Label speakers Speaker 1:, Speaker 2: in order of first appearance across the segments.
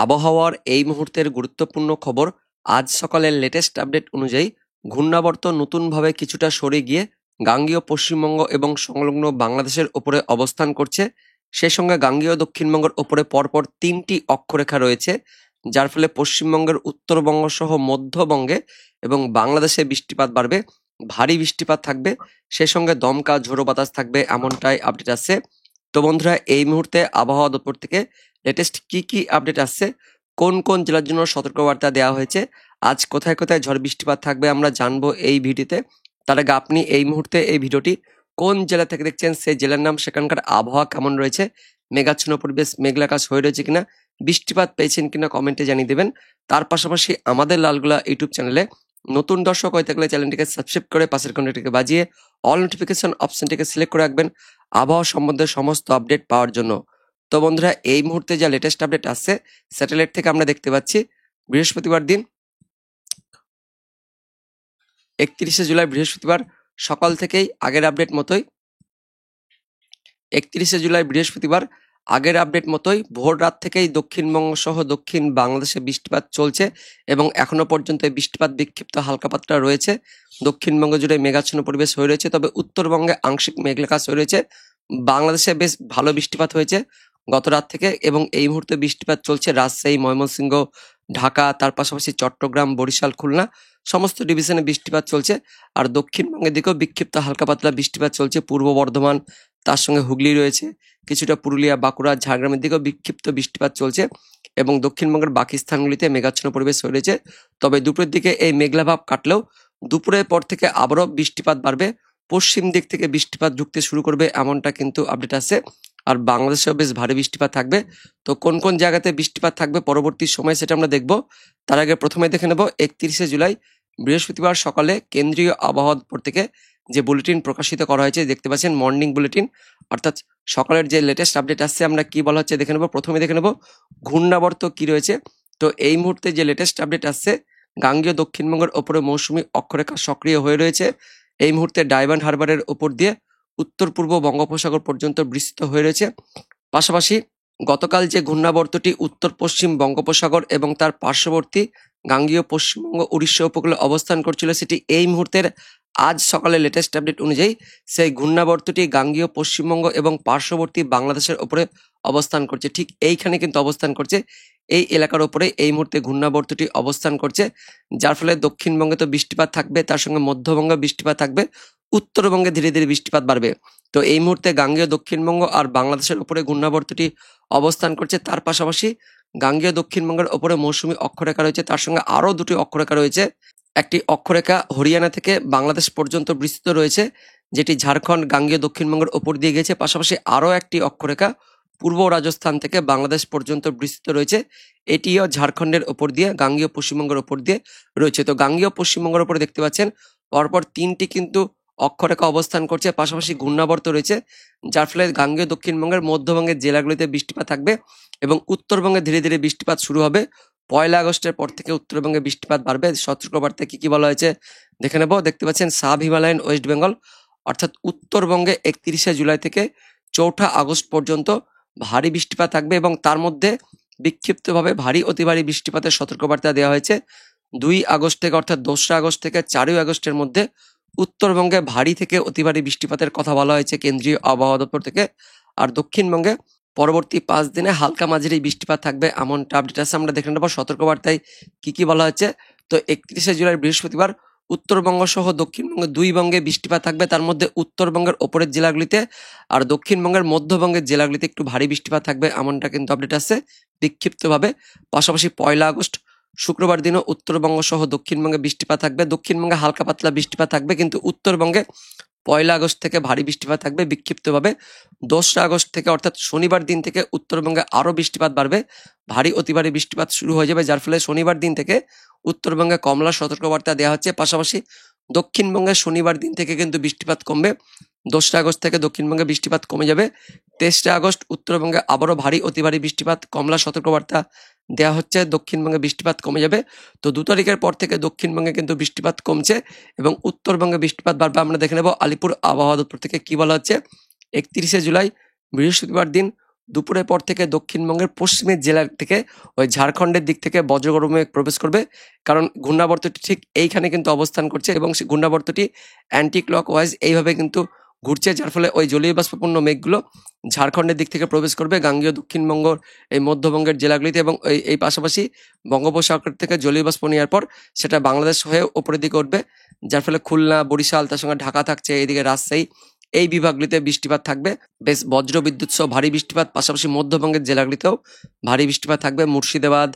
Speaker 1: আবহাওয়ার এই মুহূর্তের গুরুত্বপূর্ণ খবর। আজ সকালের লেটেস্ট আপডেট অনুযায়ী ঘূর্ণাবর্ত নতুনভাবে কিছুটা সরে গিয়ে গাঙ্গেয় পশ্চিমবঙ্গ এবং সংলগ্ন বাংলাদেশের ওপরে অবস্থান করছে। সেই সঙ্গে গাঙ্গেয় দক্ষিণবঙ্গের ওপরে পরপর 3টি অক্ষরেখা রয়েছে, যার ফলে পশ্চিমবঙ্গের উত্তরবঙ্গ সহ মধ্যবঙ্গে এবং বাংলাদেশে বৃষ্টিপাত বাড়বে, ভারী বৃষ্টিপাত থাকবে, সেই সঙ্গে দমকা ঝোড়ো বাতাস থাকবে, এমনটাই আপডেট আসছে। তো বন্ধুরা, এই মুহূর্তে আবহাওয়া দপ্তর থেকে লেটেস্ট কি কি আপডেট আসছে, কোন কোন জেলার জন্য সতর্কবার্তা দেওয়া হয়েছে, আজ কোথায় কোথায় ঝড় বৃষ্টিপাত থাকবে আমরা জানবো এই ভিডিওতে। তার আগে আপনি এই মুহূর্তে এই ভিডিওটি কোন জেলা থেকে দেখছেন, সেই জেলার নাম, সেখানকার আবহাওয়া কেমন রয়েছে, মেঘাচ্ছন্ন পরিবেশ, মেঘলা আকাশ হয়ে রয়েছে কিনা, বৃষ্টিপাত পেয়েছেন কিনা কমেন্টে জানিয়ে দেবেন। তার পাশাপাশি আমাদের লালগোলা ইউটিউব চ্যানেলে নতুন দর্শক হয়ে থাকলে চ্যানেলটিকে সাবস্ক্রাইব করে পাশের ঘন্টাটিকে বাজিয়ে অল নোটিফিকেশন অপশনটিকে সিলেক্ট করে রাখবেন আবহাওয়া সম্বন্ধে সমস্ত আপডেট পাওয়ার জন্য। তো বন্ধুরা, এই মুহূর্তে যা লেটেস্ট আপডেট আসছে স্যাটেলাইট থেকে আমরা দেখতে পাচ্ছি, বৃহস্পতিবার দিন 31শে জুলাই বৃহস্পতিবার সকাল থেকেই আগের আপডেট মতোই 31শে জুলাই বৃহস্পতিবার আগের আপডেট মতোই ভোর রাত থেকেই দক্ষিণবঙ্গ সহ দক্ষিণ বাংলাদেশে বৃষ্টিপাত চলছে এবং এখনো পর্যন্ত এই বৃষ্টিপাত বিক্ষিপ্ত হালকা পাতলা রয়েছে। দক্ষিণবঙ্গ জুড়ে মেঘাচ্ছন্ন পরিবেশ হয়ে রয়েছে, তবে উত্তরবঙ্গে আংশিক মেঘলা আকাশ হয়ে রয়েছে। বাংলাদেশে বেশ ভালো বৃষ্টিপাত হয়েছে গত রাত থেকে এবং এই মুহূর্তে বৃষ্টিপাত চলছে রাজশাহী, ময়মনসিংহ, ঢাকা, তার পাশাপাশি চট্টগ্রাম, বরিশাল, খুলনা সমস্ত ডিভিশনে বৃষ্টিপাত চলছে। আর দক্ষিণবঙ্গের দিকেও বিক্ষিপ্ত হালকা পাতলা বৃষ্টিপাত চলছে, পূর্ব বর্ধমান, তার সঙ্গে হুগলি রয়েছে, কিছুটা পুরুলিয়া, বাঁকুড়া, ঝাড়গ্রামের দিকেও বিক্ষিপ্ত বৃষ্টিপাত চলছে এবং দক্ষিণবঙ্গের বাকি স্থানগুলিতে মেঘাচ্ছন্ন পরিবেশ হয়ে রয়েছে। তবে দুপুরের দিকে এই মেঘলা ভাব কাটলেও দুপুরের পর থেকে আবারও বৃষ্টিপাত বাড়বে, পশ্চিম দিক থেকে বৃষ্টিপাত ঢুকতে শুরু করবে, এমনটা কিন্তু আপডেট আছে। আর বাংলাদেশেও বেশ ভারী বৃষ্টিপাত থাকবে। তো কোন কোন জায়গাতে বৃষ্টিপাত থাকবে পরবর্তী সময় সেটা আমরা দেখব। তার আগে প্রথমে দেখে নেব 31শে জুলাই বৃহস্পতিবার সকালে কেন্দ্রীয় আবহাওয়া দপ্তর থেকে যে বুলেটিন প্রকাশিত করা হয়েছে, দেখতে পাচ্ছেন মর্নিং বুলেটিন, অর্থাৎ সকালের যে লেটেস্ট আপডেট আসছে আমরা কি বলা হচ্ছে দেখে নেব। প্রথমে দেখে নেব ঘূর্ণাবর্ত কি রয়েছে। তো এই মুহূর্তে যে লেটেস্ট আপডেট আসছে, গাঙ্গেয় দক্ষিণবঙ্গের ওপরে মৌসুমী অক্ষরেখা সক্রিয় হয়ে রয়েছে। এই মুহূর্তে ডায়মন্ড হারবারের ওপর দিয়ে উত্তর পূর্ব বঙ্গোপসাগর পর্যন্ত বিস্তৃত হয়ে রয়েছে। পাশাপাশি গতকাল যে ঘূর্ণাবর্তটি উত্তর পশ্চিম বঙ্গোপসাগর এবং তার পার্শ্ববর্তী গাঙ্গেয় পশ্চিমবঙ্গ উড়িষ্যা উপকূলে অবস্থান করছিল, সেটি এই মুহূর্তের আজ সকালে লেটেস্ট আপডেট অনুযায়ী সেই ঘূর্ণাবর্তটি গাঙ্গেয় পশ্চিমবঙ্গ এবং পার্শ্ববর্তী বাংলাদেশের ওপরে অবস্থান করছে। ঠিক এইখানে কিন্তু অবস্থান করছে, এই এলাকার ওপরে এই মুহূর্তে ঘূর্ণাবর্তটি অবস্থান করছে, যার ফলে দক্ষিণবঙ্গে তো বৃষ্টিপাত থাকবে, তার সঙ্গে মধ্যবঙ্গে বৃষ্টিপাত থাকবে, উত্তরবঙ্গে ধীরে ধীরে বৃষ্টিপাত বাড়বে। তো এই মুহূর্তে গাঙ্গেয় দক্ষিণবঙ্গ আর বাংলাদেশের উপরে ঘূর্ণাবর্তটি অবস্থান করছে। তার পাশাপাশি গাঙ্গেয় দক্ষিণবঙ্গের ওপরে মৌসুমী অক্ষরেখা রয়েছে, তার সঙ্গে আরও দুটি অক্ষরেখা রয়েছে। একটি অক্ষরেখা হরিয়ানা থেকে বাংলাদেশ পর্যন্ত বিস্তৃত রয়েছে, যেটি ঝাড়খণ্ড গাঙ্গেয় দক্ষিণবঙ্গের ওপর দিয়ে গেছে। পাশাপাশি আরও একটি অক্ষরেখা পূর্ব রাজস্থান থেকে বাংলাদেশ পর্যন্ত বিস্তৃত রয়েছে, এটিও ঝাড়খণ্ডের ওপর দিয়ে গাঙ্গেয় পশ্চিমবঙ্গের ওপর দিয়ে রয়েছে। তো গাঙ্গেয় পশ্চিমবঙ্গের ওপরে দেখতে পাচ্ছেন পরপর 3টি কিন্তু অক্ষরেখা অবস্থান করছে, পাশাপাশি ঘূর্ণাবর্ত রয়েছে, যার ফলে গাঙ্গেয় দক্ষিণবঙ্গের মধ্যবঙ্গের জেলাগুলিতে বৃষ্টিপাত থাকবে এবং উত্তরবঙ্গে ধীরে ধীরে বৃষ্টিপাত শুরু হবে। 1 আগস্টের পর থেকে উত্তরবঙ্গে বৃষ্টিপাত বাড়বে। সতর্কবার্তায় কি কি বলা হয়েছে দেখে নেব। দেখতে পাচ্ছেন সাব হিমালয়ান ওয়েস্ট বেঙ্গল, অর্থাৎ উত্তরবঙ্গে 31শে জুলাই থেকে 4 আগস্ট পর্যন্ত ভারী বৃষ্টিপাত থাকবে এবং তার মধ্যে বিক্ষিপ্তভাবে ভারী অতি ভারী বৃষ্টিপাতের সতর্কবার্তা দেওয়া হয়েছে। 2 আগস্ট থেকে অর্থাৎ 2রা আগস্ট থেকে 4ই আগস্টের মধ্যে উত্তরবঙ্গে ভারী থেকে অতি ভারী বৃষ্টিপাতের কথা বলা হয়েছে কেন্দ্রীয় আবহাওয়া দপ্তর থেকে। আর দক্ষিণবঙ্গে পরবর্তী 5 দিনে হালকা মাঝারি বৃষ্টিপাত থাকবে, এমনটা আপডেট আছে। আমরা দেখে নেব সতর্কবার্তায় কি কি বলা হচ্ছে। তো 31শে জুলাই বৃহস্পতিবার উত্তরবঙ্গ সহ দক্ষিণবঙ্গে 2 বঙ্গে বৃষ্টিপাত থাকবে, তার মধ্যে উত্তরবঙ্গের ওপরের জেলাগুলিতে আর দক্ষিণবঙ্গের মধ্যবঙ্গের জেলাগুলিতে একটু ভারী বৃষ্টিপাত থাকবে, এমনটা কিন্তু আপডেট আছে বিক্ষিপ্তভাবে। পাশাপাশি 1 আগস্ট শুক্রবার দিনও উত্তরবঙ্গ সহ দক্ষিণবঙ্গে বৃষ্টিপাত থাকবে, দক্ষিণবঙ্গে হালকা পাতলা বৃষ্টিপাত থাকবে, কিন্তু উত্তরবঙ্গে 1 আগস্ট থেকে ভারী বৃষ্টিপাত থাকবে বিক্ষিপ্তভাবে। 2রা আগস্ট থেকে অর্থাৎ শনিবার দিন থেকে উত্তরবঙ্গে আরও বৃষ্টিপাত বাড়বে, ভারী অতি ভারী বৃষ্টিপাত শুরু হয়ে যাবে, যার ফলে শনিবার দিন থেকে উত্তরবঙ্গে কমলা সতর্কবার্তা দেওয়া হচ্ছে। পাশাপাশি দক্ষিণবঙ্গে শনিবার দিন থেকে কিন্তু বৃষ্টিপাত কমবে, 2রা আগস্ট থেকে দক্ষিণবঙ্গে বৃষ্টিপাত কমে যাবে। 23রা আগস্ট উত্তরবঙ্গে আবারও ভারী অতি ভারী বৃষ্টিপাত কমলা সতর্কবার্তা দেওয়া হচ্ছে, দক্ষিণবঙ্গে বৃষ্টিপাত কমে যাবে। তো 2 তারিখের পর থেকে দক্ষিণবঙ্গে কিন্তু বৃষ্টিপাত কমছে এবং উত্তরবঙ্গে বৃষ্টিপাত বাড়বে। আমরা দেখে নেব আলিপুর আবহাওয়া দপ্তর থেকে কি বলা হচ্ছে। 31শে জুলাই বৃহস্পতিবার দিন দুপুরের পর থেকে দক্ষিণবঙ্গের পশ্চিমের জেলা থেকে ওই ঝাড়খণ্ডের দিক থেকে বজ্রগর্ভ মেঘ প্রবেশ করবে, কারণ ঘূর্ণাবর্তটি ঠিক এইখানে কিন্তু অবস্থান করছে এবং সেই ঘূর্ণাবর্তটি অ্যান্টি ক্লকওয়াইজ এইভাবে কিন্তু ঘুরছে, যার ফলে ওই জলীয় বাষ্পপূর্ণ মেঘগুলো ঝাড়খণ্ডের দিক থেকে প্রবেশ করবে গাঙ্গেয় দক্ষিণবঙ্গ, এই মধ্যবঙ্গের জেলাগুলিতে, এবং এই পাশাপাশি বঙ্গোপসাগর থেকে জলীয় বাষ্প নেওয়ার পর সেটা বাংলাদেশ হয়ে উপরের দিকে উঠবে, যার ফলে খুলনা, বরিশাল, তার সঙ্গে ঢাকা থাকছে, এইদিকে রাজশাহী, এই বিভাগগুলিতে বৃষ্টিপাত থাকবে। বেশ বজ্র বিদ্যুৎ সহ ভারী বৃষ্টিপাত, পাশাপাশি মধ্যবঙ্গের জেলাগুলিতেও ভারী বৃষ্টিপাত থাকবে। মুর্শিদাবাদ,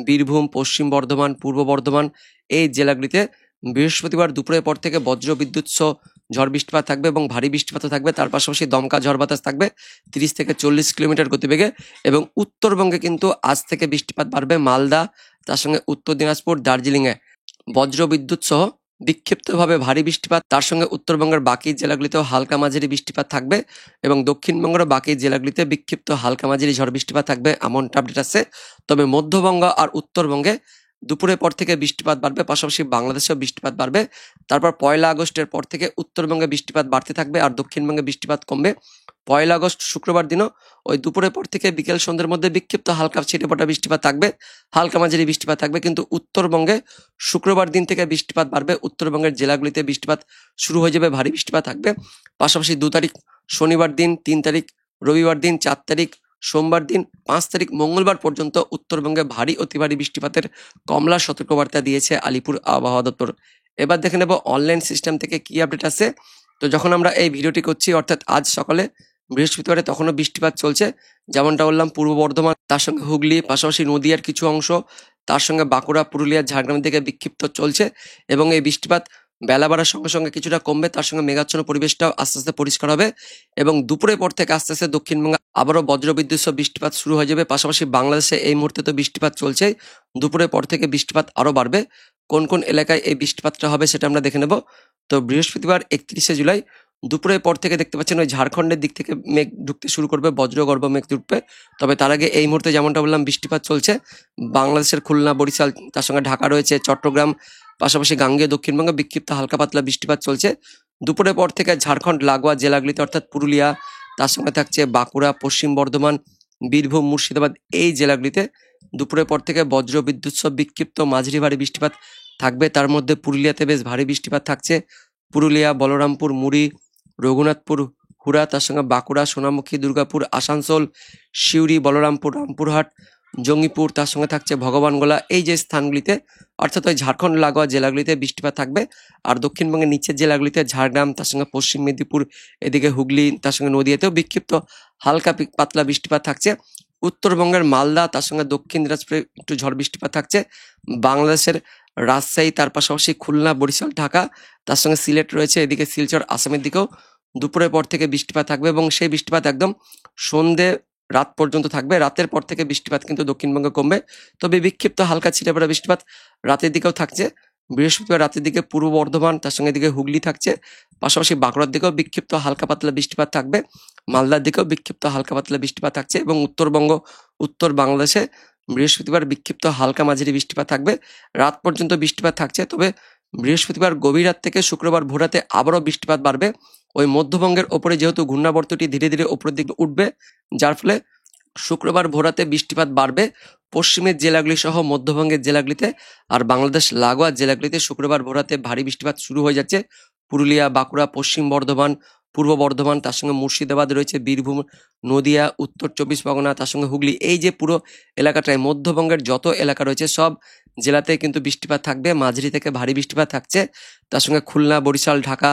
Speaker 1: বীরভূম, পশ্চিম বর্ধমান, পূর্ব বর্ধমান, এই জেলাগুলিতে বৃহস্পতিবার দুপুরের পর থেকে বজ্র বিদ্যুৎ সহ ঝড় বৃষ্টিপাত থাকবে এবং ভারী বৃষ্টিপাতও থাকবে। তার পাশাপাশি দমকা ঝড় বাতাস থাকবে 30 থেকে 40 কিলোমিটার গতিবেগে। এবং উত্তরবঙ্গে কিন্তু আজ থেকে বৃষ্টিপাত বাড়বে। মালদা, তার সঙ্গে উত্তর দিনাজপুর, দার্জিলিংয়ে বজ্র বিদ্যুৎ সহ বিক্ষিপ্তভাবে ভারী বৃষ্টিপাত, তার সঙ্গে উত্তরবঙ্গের বাকি জেলাগুলিতেও হালকা মাঝারি বৃষ্টিপাত থাকবে এবং দক্ষিণবঙ্গের বাকি জেলাগুলিতে বিক্ষিপ্ত হালকা মাঝারি ঝড় বৃষ্টিপাত থাকবে, এমনটা আপডেট আছে। তবে মধ্যবঙ্গ আর উত্তরবঙ্গে দুপুরের পর থেকে বৃষ্টিপাত বাড়বে, পাশাপাশি বাংলাদেশেও বৃষ্টিপাত বাড়বে। তারপর 1 আগস্টের পর থেকে উত্তরবঙ্গে বৃষ্টিপাত বাড়তে থাকবে আর দক্ষিণবঙ্গে বৃষ্টিপাত কমবে। 1 আগস্ট শুক্রবার দিনও ওই দুপুরের পর থেকে বিকেল সন্ধ্যের মধ্যে বিক্ষিপ্ত হালকা ছিটেফোঁটা বৃষ্টিপাত থাকবে, হালকা মাঝারি বৃষ্টিপাত থাকবে। কিন্তু উত্তরবঙ্গে শুক্রবার দিন থেকে বৃষ্টিপাত বাড়বে, উত্তরবঙ্গের জেলাগুলিতে বৃষ্টিপাত শুরু হয়ে যাবে, ভারী বৃষ্টিপাত থাকবে। পাশাপাশি 2 তারিখ শনিবার দিন, 3 তারিখ রবিবার দিন, 4 তারিখ সোমবার দিন, 5 তারিখ মঙ্গলবার পর্যন্ত উত্তরবঙ্গে ভারী অতি ভারী বৃষ্টিপাতের কমলা সতর্কবার্তা দিয়েছে আলিপুর আবহাওয়া দপ্তর। এবার দেখে নেব অনলাইন সিস্টেম থেকে কি আপডেট আছে। তো যখন আমরা এই ভিডিওটি করছি অর্থাৎ আজ সকালে বৃহস্পতিবারে, তখনও বৃষ্টিপাত চলছে, যেমনটা বললাম পূর্ব বর্ধমান, তার সঙ্গে হুগলি, পাশাপাশি নদিয়ার কিছু অংশ, তার সঙ্গে বাঁকুড়া, পুরুলিয়া, ঝাড়গ্রাম থেকে বিক্ষিপ্ত চলছে এবং এই বৃষ্টিপাত বেলা বাড়ার সঙ্গে সঙ্গে কিছুটা কমবে, তার সঙ্গে মেঘাচ্ছন্ন পরিবেশটাও আস্তে আস্তে পরিষ্কার হবে এবং দুপুরের পর থেকে আস্তে আস্তে দক্ষিণবঙ্গে আবারও বজ্রবিদ্যুৎ সহ বৃষ্টিপাত শুরু হয়ে যাবে। পাশাপাশি বাংলাদেশে এই মুহূর্তে তো বৃষ্টিপাত চলছে, দুপুরের পর থেকে বৃষ্টিপাত আরও বাড়বে। কোন কোন এলাকায় এই বৃষ্টিপাতটা হবে সেটা আমরা দেখে নেব। তো বৃহস্পতিবার 31শে জুলাই দুপুরের পর থেকে দেখতে পাচ্ছেন ওই ঝাড়খণ্ডের দিক থেকে মেঘ ঢুকতে শুরু করবে, বজ্রগর্ভ মেঘ ঢুকবে। তবে তার আগে এই মুহূর্তে যেমনটা বললাম বৃষ্টিপাত চলছে বাংলাদেশের খুলনা, বরিশাল, তার সঙ্গে ঢাকা রয়েছে, চট্টগ্রাম, পাশাপাশি গাঙ্গেয় দক্ষিণবঙ্গে বিক্ষিপ্ত হালকা পাতলা বৃষ্টিপাত চলছে। দুপুরের পর থেকে ঝাড়খণ্ড লাগোয়া জেলাগুলিতে অর্থাৎ পুরুলিয়া, তার সঙ্গে থাকছে বাঁকুড়া, পশ্চিম বর্ধমান, বীরভূম, মুর্শিদাবাদ, এই জেলাগুলিতে দুপুরের পর থেকে বজ্র বিদ্যুৎ সহ বিক্ষিপ্ত মাঝারি ভারী বৃষ্টিপাত থাকবে। তার মধ্যে পুরুলিয়াতে বেশ ভারী বৃষ্টিপাত থাকছে। পুরুলিয়া, বলরামপুর, মুড়ি, রঘুনাথপুর, হুড়া, তার সঙ্গে বাঁকুড়া, সোনামুখী, দুর্গাপুর, আসানসোল, সিউড়ি, বলরামপুর, রামপুরহাট, জঙ্গিপুর, তার সঙ্গে থাকছে ভগবানগোলা, এই যে স্থানগুলিতে অর্থাৎ ওই ঝাড়খণ্ড লাগোয়া জেলাগুলিতে বৃষ্টিপাত থাকবে। আর দক্ষিণবঙ্গের নিচের জেলাগুলিতে ঝাড়গ্রাম, তার সঙ্গে পশ্চিম মেদিনীপুর, এদিকে হুগলি, তার সঙ্গে নদীয়াতেও বিক্ষিপ্ত হালকা পাতলা বৃষ্টিপাত থাকছে। উত্তরবঙ্গের মালদা, তার সঙ্গে দক্ষিণ দিনাজপুরে একটু ঝড় বৃষ্টিপাত থাকছে। বাংলাদেশের রাজশাহী, তার পাশাপাশি খুলনা, বরিশাল, ঢাকা, তার সঙ্গে সিলেট রয়েছে, এদিকে শিলচর, আসামের দিকেও দুপুরের পর থেকে বৃষ্টিপাত থাকবে এবং সেই বৃষ্টিপাত একদম সন্ধে রাত পর্যন্ত থাকবে। রাতের পর থেকে বৃষ্টিপাত কিন্তু দক্ষিণবঙ্গে কমবে, তবে বিক্ষিপ্ত হালকা ছিটেফোঁটা বৃষ্টিপাত রাতের দিকেও থাকছে। বৃহস্পতিবার রাতের দিকে পূর্ব বর্ধমান, তার সঙ্গে দিকে হুগলি থাকছে, পাশাপাশি বাঁকুড়ার দিকেও বিক্ষিপ্ত হালকা পাতলা বৃষ্টিপাত থাকবে, মালদার দিকেও বিক্ষিপ্ত হালকা পাতলা বৃষ্টিপাত থাকছে এবং উত্তরবঙ্গ, উত্তর বাংলাদেশে বৃহস্পতিবার বিক্ষিপ্ত হালকা মাঝারি বৃষ্টিপাত থাকবে। রাত পর্যন্ত বৃষ্টিপাত থাকছে, তবে বৃহস্পতিবার গভীর রাত থেকে শুক্রবার ভোরাতে আবারও বৃষ্টিপাত বাড়বে। ওই মধ্যবঙ্গের ওপরে যেহেতু ঘূর্ণাবর্তটি ধীরে ধীরে উপরের দিকে উঠবে, যার ফলে শুক্রবার ভোরাতে বৃষ্টিপাত বাড়বে পশ্চিমের জেলাগুলি সহ মধ্যবঙ্গের জেলাগুলিতে। আর বাংলাদেশ লাগোয়া জেলাগুলিতে শুক্রবার ভোরাতে ভারী বৃষ্টিপাত শুরু হয়ে যাচ্ছে। পুরুলিয়া, বাঁকুড়া, পশ্চিম বর্ধমান, পূর্ব বর্ধমান, তার সঙ্গে মুর্শিদাবাদ রয়েছে, বীরভূম, নদিয়া, উত্তর 24 পরগনা, তার সঙ্গে হুগলি, এই যে পুরো এলাকাটায় মধ্যবঙ্গের যত এলাকা রয়েছে সব জেলাতে কিন্তু বৃষ্টিপাত থাকবে, মাঝারি থেকে ভারী বৃষ্টিপাত থাকছে। তার সঙ্গে খুলনা, বরিশাল, ঢাকা,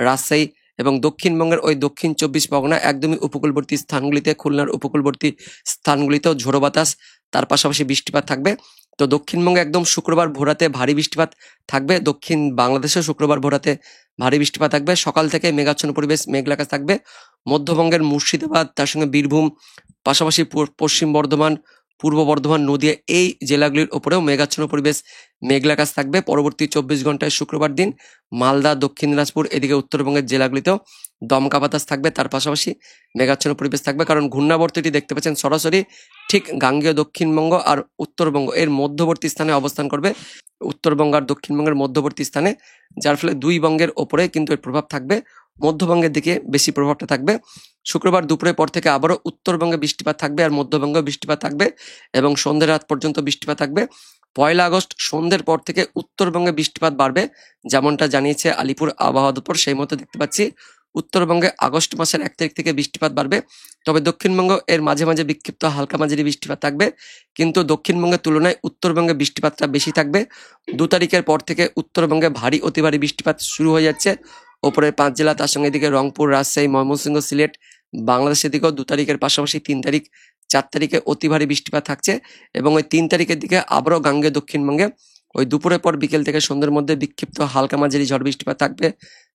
Speaker 1: রাজশাহী এবং দক্ষিণবঙ্গের ওই দক্ষিণ 24 পরগনা একদমই উপকূলবর্তী স্থানগুলিতে, খুলনার উপকূলবর্তী স্থানগুলিতেও ঝোড়ো বাতাস, তার পাশাপাশি বৃষ্টিপাত থাকবে। তো দক্ষিণবঙ্গে একদম শুক্রবার ভোরাতে ভারী বৃষ্টিপাত থাকবে, দক্ষিণ বাংলাদেশেও শুক্রবার ভোরাতে ভারী বৃষ্টিপাত থাকবে। সকাল থেকে মেঘাচ্ছন্ন পরিবেশ, মেঘলা আকাশ থাকবে। মধ্যবঙ্গের মুর্শিদাবাদ, তার সঙ্গে বীরভূম, পাশাপাশি পশ্চিম বর্ধমান, পূর্ব বর্ধমান, নদিয়া, এই জেলাগুলির ওপরেও মেঘাচ্ছন্ন পরিবেশ, মেঘলা আকাশ থাকবে পরবর্তী 24 ঘন্টায় শুক্রবার দিন। মালদা, দক্ষিণ দিনাজপুর, এদিকে উত্তরবঙ্গের জেলাগুলিতেও দমকা বাতাস থাকবে, তার পাশাপাশি মেঘাচ্ছন্ন পরিবেশ থাকবে, কারণ ঘূর্ণাবর্তটি দেখতে পাচ্ছেন সরাসরি ঠিক গাঙ্গেয় দক্ষিণবঙ্গ আর উত্তরবঙ্গ এর মধ্যবর্তী স্থানে অবস্থান করবে, উত্তরবঙ্গ আর দক্ষিণবঙ্গের মধ্যবর্তী স্থানে, যার ফলে দুই বঙ্গের ওপরে কিন্তু এর প্রভাব থাকবে, মধ্যবঙ্গের দিকে বেশি প্রভাবটা থাকবে। শুক্রবার দুপুরের পর থেকে আবারও উত্তরবঙ্গে বৃষ্টিপাত থাকবে আর মধ্যবঙ্গে বৃষ্টিপাত থাকবে এবং সন্ধ্যের রাত পর্যন্ত বৃষ্টিপাত থাকবে। 1 আগস্ট সন্ধ্যের পর থেকে উত্তরবঙ্গে বৃষ্টিপাত বাড়বে, যেমনটা জানিয়েছে আলিপুর আবহাওয়া দপ্তর। সেই মতো দেখতে পাচ্ছি উত্তরবঙ্গে আগস্ট মাসের 1 তারিখ থেকে বৃষ্টিপাত বাড়বে, তবে দক্ষিণবঙ্গ এর মাঝে মাঝে বিক্ষিপ্ত হালকা মাঝারি বৃষ্টিপাত থাকবে, কিন্তু দক্ষিণবঙ্গের তুলনায় উত্তরবঙ্গে বৃষ্টিপাতটা বেশি থাকবে। 2 তারিখের পর থেকে উত্তরবঙ্গে ভারী অতি ভারী বৃষ্টিপাত শুরু হয়ে যাচ্ছে, ওপরের 5 জেলা, তার সঙ্গে এদিকে রংপুর, রাজশাহী, ময়মনসিংহ, সিলেট, বাংলাদেশের দিকেও 2 তারিখের পাশাপাশি 3 তারিখ, 4 তারিখে অতি ভারী বৃষ্টিপাত থাকছে এবং ওই 3 তারিখের দিকে আবারও গাঙ্গেয় দক্ষিণবঙ্গে ওই দুপুরের পর বিকেল থেকে সন্ধ্যের মধ্যে বিক্ষিপ্ত হালকা মাঝারি ঝড় বৃষ্টিপাত থাকবে।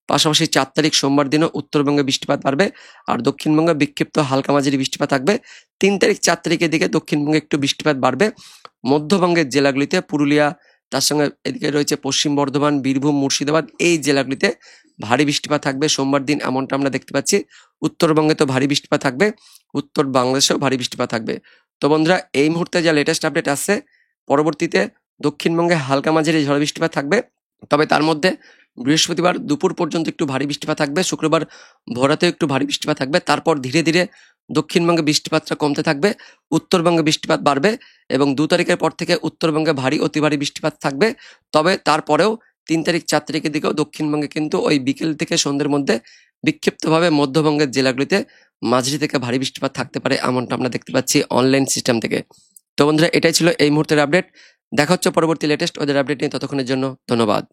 Speaker 1: পাশাপাশি 4 তারিখ সোমবার দিনও উত্তরবঙ্গে বৃষ্টিপাত বাড়বে আর দক্ষিণবঙ্গে বিক্ষিপ্ত হালকা মাঝারি বৃষ্টিপাত থাকবে। 3 তারিখ 4 তারিখের দিকে দক্ষিণবঙ্গে একটু বৃষ্টিপাত বাড়বে। মধ্যবঙ্গের জেলাগুলিতে পুরুলিয়া, তার সঙ্গে এদিকে রয়েছে পশ্চিম বর্ধমান, বীরভূম, মুর্শিদাবাদ, এই জেলাগুলিতে ভারী বৃষ্টিপাত থাকবে সোমবার দিন, এমনটা আমরা দেখতে পাচ্ছি। উত্তরবঙ্গে তো ভারী বৃষ্টিপাত থাকবে, উত্তর বাংলাদেশেও ভারী বৃষ্টিপাত থাকবে। তো বন্ধুরা, এই মুহূর্তে যা লেটেস্ট আপডেট আসছে, পরবর্তীতে দক্ষিণবঙ্গে হালকা মাঝারি ঝড় বৃষ্টিপাত থাকবে, তবে তার মধ্যে বৃহস্পতিবার দুপুর পর্যন্ত একটু ভারী বৃষ্টিপাত থাকবে, শুক্রবার ভোরাতেও একটু ভারী বৃষ্টিপাত থাকবে, তারপর ধীরে ধীরে দক্ষিণবঙ্গে বৃষ্টিপাতটা কমতে থাকবে, উত্তরবঙ্গে বৃষ্টিপাত বাড়বে এবং 2 তারিখের পর থেকে উত্তরবঙ্গে ভারী অতি ভারী বৃষ্টিপাত থাকবে। তবে তারপরেও 3 তারিখ 4 তারিখের দিকেও দক্ষিণবঙ্গে কিন্তু ওই বিকেল থেকে সন্ধ্যের মধ্যে বিক্ষিপ্তভাবে মধ্যবঙ্গের জেলাগুলিতে মাঝারি থেকে ভারী বৃষ্টিপাত থাকতে পারে, এমনটা আমরা দেখতে পাচ্ছি অনলাইন সিস্টেম থেকে। তো বন্ধুরা, এটাই ছিল এই মুহূর্তের আপডেট। দেখা হচ্ছে পরবর্তী লেটেস্ট ওদের আপডেট নিয়ে, ততক্ষণের জন্য ধন্যবাদ।